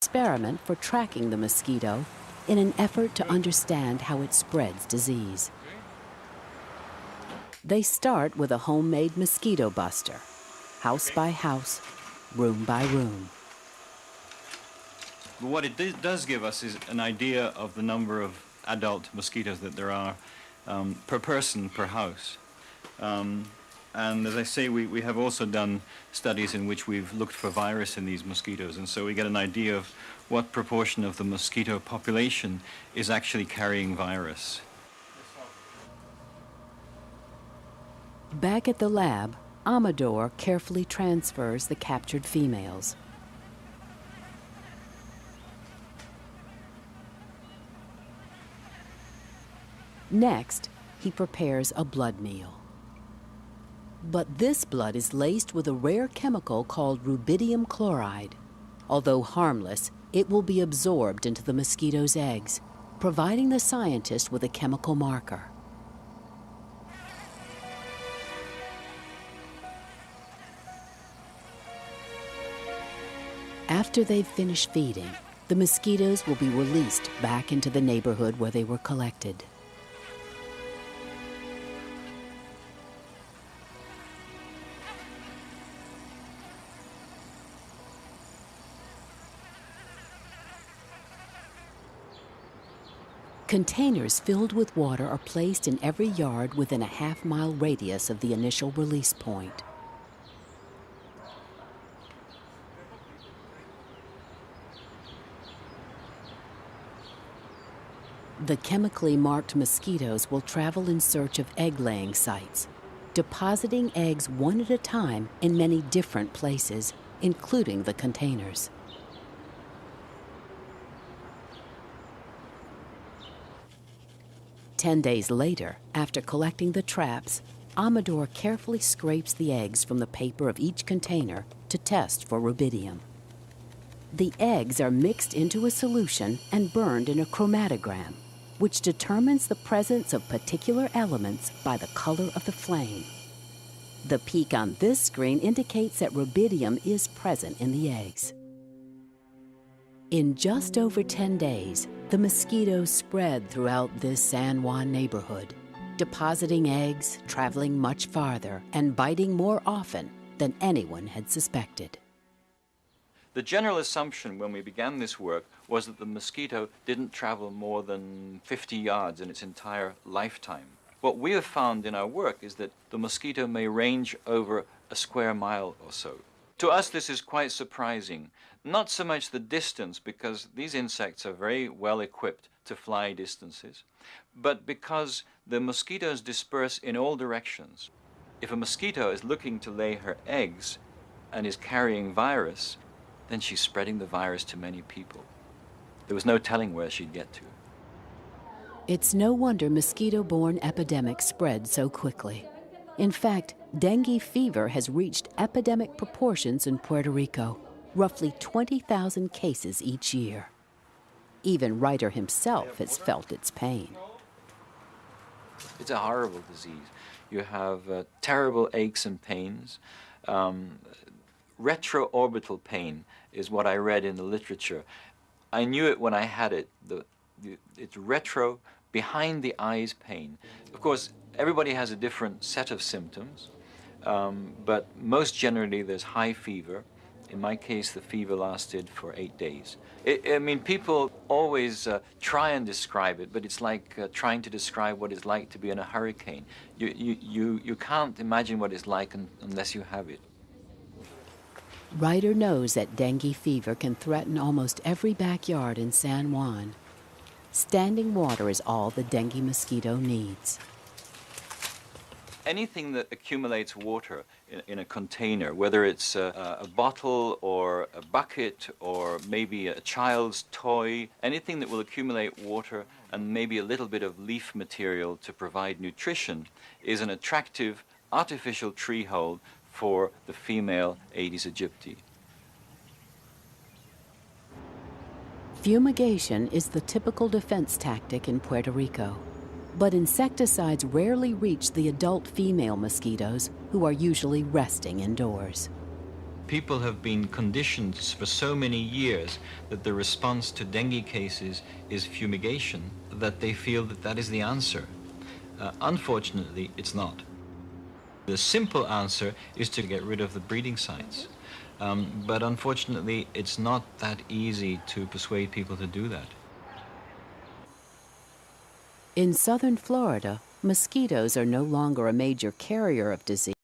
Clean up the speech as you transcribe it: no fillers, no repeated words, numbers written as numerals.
Experiment for tracking the mosquito in an effort to understand how it spreads disease. They start with a homemade mosquito buster, house by house, room by room. What it does give us is an idea of the number of adult mosquitoes that there are per person per house. And as I say, we have also done studies in which we've looked for virus in these mosquitoes, and so we get an idea of what proportion of the mosquito population is actually carrying virus. Back at the lab, Amador carefully transfers the captured females. Next, he prepares a blood meal. But this blood is laced with a rare chemical called rubidium chloride. Although harmless, it will be absorbed into the mosquito's eggs, providing the scientist with a chemical marker. After they've finished feeding, the mosquitoes will be released back into the neighborhood where they were collected. Containers filled with water are placed in every yard within a half-mile radius of the initial release point. The chemically marked mosquitoes will travel in search of egg-laying sites, depositing eggs one at a time in many different places, including the containers. Ten days later, after collecting the traps, Amador carefully scrapes the eggs from the paper of each container to test for rubidium. The eggs are mixed into a solution and burned in a chromatogram, which determines the presence of particular elements by the color of the flame. The peak on this screen indicates that rubidium is present in the eggs. In just over 10 days, the mosquitoes spread throughout this San Juan neighborhood, depositing eggs, traveling much farther, and biting more often than anyone had suspected. The general assumption when we began this work was that the mosquito didn't travel more than 50 yards in its entire lifetime. What we have found in our work is that the mosquito may range over a square mile or so. To us, this is quite surprising. Not so much the distance, because these insects are very well equipped to fly distances, but because the mosquitoes disperse in all directions. If a mosquito is looking to lay her eggs and is carrying virus, then she's spreading the virus to many people. There was no telling where she'd get to. It's no wonder mosquito-borne epidemics spread so quickly. In fact, dengue fever has reached epidemic proportions in Puerto Rico, roughly 20,000 cases each year. Even Ryder himself has felt its pain. It's a horrible disease. You have terrible aches and pains. Retroorbital pain is what I read in the literature. I knew it when I had it. It's retro, behind the eyes pain. Of course, everybody has a different set of symptoms, but most generally there's high fever. In my case, the fever lasted for 8 days. I mean, people always try and describe it, but it's like trying to describe what it's like to be in a hurricane. You can't imagine what it's like unless you have it. Ryder knows that dengue fever can threaten almost every backyard in San Juan. Standing water is all the dengue mosquito needs. Anything that accumulates water in a container, whether it's a bottle or a bucket or maybe a child's toy, anything that will accumulate water and maybe a little bit of leaf material to provide nutrition is an attractive artificial tree hole for the female Aedes aegypti. Fumigation is the typical defense tactic in Puerto Rico. But insecticides rarely reach the adult female mosquitoes, who are usually resting indoors. People have been conditioned for so many years that the response to dengue cases is fumigation, that they feel that that is the answer. Unfortunately, it's not. The simple answer is to get rid of the breeding sites. But unfortunately, it's not that easy to persuade people to do that. In southern Florida, mosquitoes are no longer a major carrier of disease.